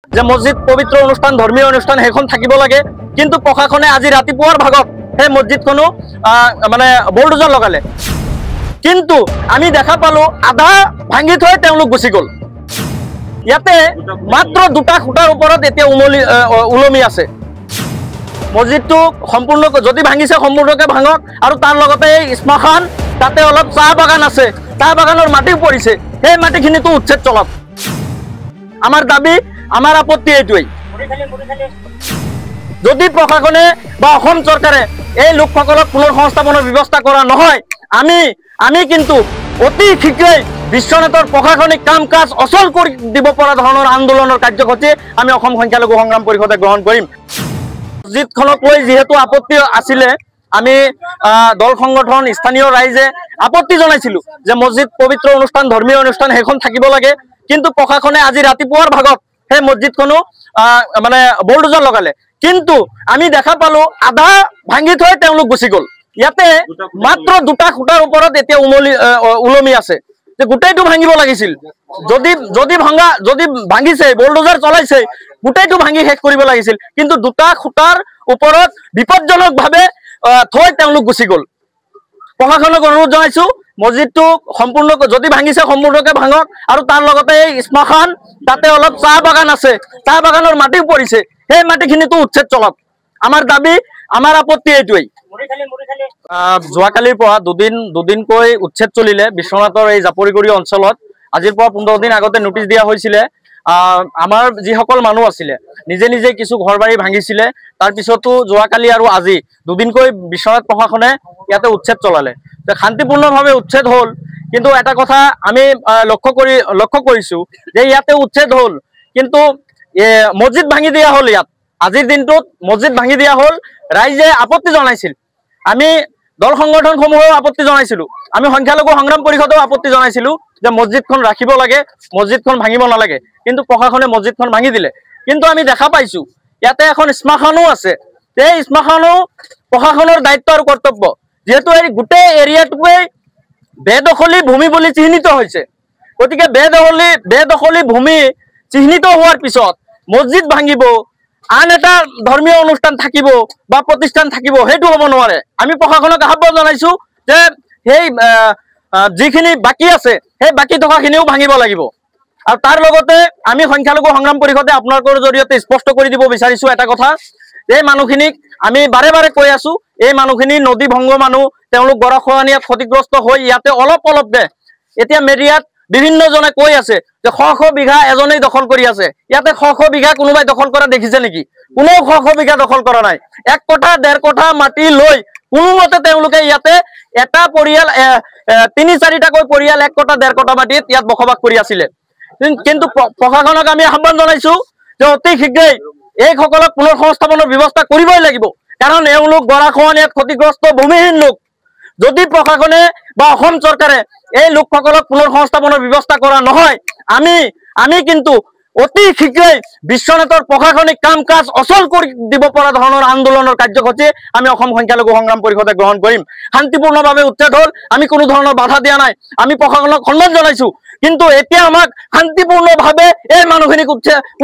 যে মসজিদ পবিত্ৰ অনুষ্ঠান ধৰ্মীয় অনুষ্ঠান সেইখন থাকিব লাগে, কিন্তু প্ৰশাসনে আজি ৰাতিপুৱাৰ ভাগত সেই মসজিদখনো মানে বুলডোজাৰ লগালে। কিন্তু আমি দেখা পালো আধা ভাঙি থৈ তেওঁলোক গুচি গ'ল। ইয়াতে মাত্ৰ দুটা খুঁটাৰ ওপৰত এতিয়া ওলমি আছে। মসজিদটো সম্পূৰ্ণ যদি ভাঙিছে সম্পূৰ্ণকে ভাঙক, আৰু তাৰ লগতে এই শ্মশান, তাতে অলপ চাহ বাগান আছে, চাহ বাগানৰ মাটিও পৰিছে, সেই মাটিখিনিতো উচ্ছেদ চলক। আমাৰ দাবী, আমাৰ আপত্তি এইটোৱেই। যদি প্ৰশাসনে বা অসম চৰকাৰে এই লোকসকলক পুনৰ সংস্থাপনৰ ব্যৱস্থা কৰা নহয়, আমি কিন্তু অতি শীঘ্ৰেই বিশ্বনাথৰ প্ৰশাসনিক কাম কাজ অচল কৰি দিব পৰা ধৰণৰ আন্দোলনৰ কাৰ্যসূচী আমি অসম সংখ্যালঘু সংগ্ৰাম পৰিষদে গ্ৰহণ কৰিম। মছজিদখনক লৈ যিহেতু আপত্তি আছিলে, আমি দল সংগঠন স্থানীয় ৰাইজে আপত্তি জনাইছিলো যে মসজিদ পবিত্ৰ অনুষ্ঠান ধৰ্মীয় অনুষ্ঠান সেইখন থাকিব লাগে, কিন্তু প্ৰশাসনে আজি ৰাতিপুৱাৰ ভাগত সেই মসজিদখনো মানে বুলডোজাৰ লগালে। কিন্তু আমি দেখা পালো আধা ভাঙি থৈ তেওঁলোক গুচি গ'ল। ইয়াতে মাত্ৰ দুটা খুঁটাৰ ওপৰত এতিয়া ওলমি আছে, যে গোটেইটো ভাঙিব লাগিছিল। যদি ভাঙিছে, বুলডোজাৰ চলাইছে, গোটেইটো ভাঙি শেষ কৰিব লাগিছিল, কিন্তু দুটা খুঁটাৰ ওপৰত বিপদজনকভাৱে থৈ তেওঁলোক গুচি গ'ল। প্ৰশাসনক অনুৰোধ জনাইছো, মসজিদটো সম্পূৰ্ণ যদি ভাঙিছে সম্পূৰ্ণকে ভাঙক, আৰু তাৰ লগতে এই শ্মশান, তাতে অলপ চাহ বাগান আছে, চাহ বাগানৰ মাটিও পৰিছে, সেই মাটিখিনিতো উচ্ছেদ চলক। আমাৰ দাবী, আমাৰ আপত্তি এইটোৱেই। যোৱাকালিৰ পৰা দুদিনকৈ উচ্ছেদ চলিলে বিশ্বনাথৰ এই জাপৰিগুৰি অঞ্চলত। আজিৰ পৰা 15 দিন আগতে নোটিছ দিয়া হৈছিলে। আমাৰ যিসকল মানুহ আছিলে নিজে নিজে কিছু ঘৰ বাৰী ভাঙিছিলে। তাৰপিছতো যোৱাকালি আৰু আজি দুদিনকৈ বিশ্বনাথ প্ৰশাসনে ইয়াতে উচ্ছেদ চলালে। শান্তিপূৰ্ণভাৱে উচ্ছেদ হ'ল, কিন্তু এটা কথা আমি লক্ষ্য কৰিছো যে ইয়াতে উচ্ছেদ হ'ল, কিন্তু মছজিদ ভাঙি দিয়া হ'ল। ইয়াত আজিৰ দিনটোত মছজিদ ভাঙি দিয়া হ'ল। ৰাইজে আপত্তি জনাইছিল, আমি দল সংগঠনসমূহেও আপত্তি জনাইছিলো, আমি সংখ্যালঘু সংগ্ৰাম পৰিষদেও আপত্তি জনাইছিলো যে মছজিদখন ৰাখিব লাগে, মছজিদখন ভাঙিব নালাগে, কিন্তু প্ৰশাসনে মছজিদখন ভাঙি দিলে। কিন্তু আমি দেখা পাইছো ইয়াতে এখন শ্মশানো আছে। এই শ্মশানো প্ৰশাসনৰ দায়িত্ব আৰু কৰ্তব্য, যিহেতু এই গোটেই এৰিয়াটোৱেই বেদখলী ভূমি বুলি চিহ্নিত হৈছে। গতিকে বেদখলী ভূমি চিহ্নিত হোৱাৰ পিছত মছজিদ ভাঙিব, আন এটা ধৰ্মীয় অনুষ্ঠান থাকিব বা প্ৰতিষ্ঠান থাকিব, সেইটো হ'ব নোৱাৰে। আমি প্ৰশাসনক আহ্বান জনাইছো যে সেই যিখিনি বাকী আছে সেই বাকী থকাখিনিও ভাঙিব লাগিব। আৰু তাৰ লগতে আমি সংখ্যালঘু সংগ্ৰাম পৰিষদে আপোনালোকৰ জৰিয়তে স্পষ্ট কৰি দিব বিচাৰিছো এটা কথা, এই মানুহখিনিক আমি বাৰে বাৰে কৈ আছো, এই মানুহখিনি নদী ভংগ মানুহ, তেওঁলোক গৰাখহনীয়াত ক্ষতিগ্ৰস্ত হৈ ইয়াতে অলপকে এতিয়া মেডিয়াত বিভিন্নজনে কৈ আছে যে শ বিঘা এজনেই দখল কৰি আছে। ইয়াতে শ বিঘা কোনোবাই দখল কৰা দেখিছে নেকি? কোনেও শ বিঘা দখল কৰা নাই। 1 কঠা 1.5 কঠা মাটি লৈ কোনোমতে তেওঁলোকে ইয়াতে এটা পৰিয়াল 3-4টাকৈ পৰিয়াল 1 কঠা 1.5 কঠা মাটিত ইয়াত বসবাস কৰি আছিলে। কিন্তু প্ৰশাসনক আমি আহ্বান জনাইছো যে অতি শীঘ্ৰেই এইসকলক পুনৰ সংস্থাপনৰ ব্যৱস্থা কৰিবই লাগিব, কাৰণ এওঁলোক গৰাখহনীয়াত ক্ষতিগ্ৰস্ত ভূমিহীন লোক। যদি প্ৰশাসনে বা অসম চৰকাৰে এই লোকসকলক পুনৰ সংস্থাপনৰ ব্যৱস্থা কৰা নহয়, আমি কিন্তু অতি শীঘ্ৰেই বিশ্বনাথৰ প্ৰশাসনিক কাম কাজ অচল কৰি দিব পৰা ধৰণৰ আন্দোলনৰ কাৰ্যসূচী আমি অসম সংখ্যালঘু সংগ্ৰাম পৰিষদে গ্ৰহণ কৰিম। শান্তিপূৰ্ণভাৱে উচ্ছেদ হ'ল, আমি কোনো ধৰণৰ বাধা দিয়া নাই, আমি প্ৰশাসনক সন্মান জনাইছো, কিন্তু এতিয়া আমাক শান্তিপূৰ্ণভাৱে এই মানুহখিনিক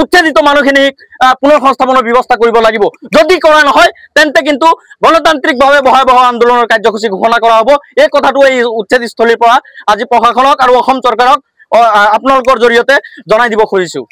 উচ্ছেদিত মানুহখিনিক পুনৰ সংস্থাপনৰ ব্যৱস্থা কৰিব লাগিব। যদি কৰা নহয় তেন্তে কিন্তু গণতান্ত্ৰিকভাৱে ভয়াৱহ আন্দোলনৰ কাৰ্যসূচী ঘোষণা কৰা হ'ব। এই কথাটো এই উচ্ছেদস্থলীৰ পৰা আজি প্ৰশাসনক আৰু অসম চৰকাৰক আপোনালোকৰ জৰিয়তে জনাই দিব খুজিছো।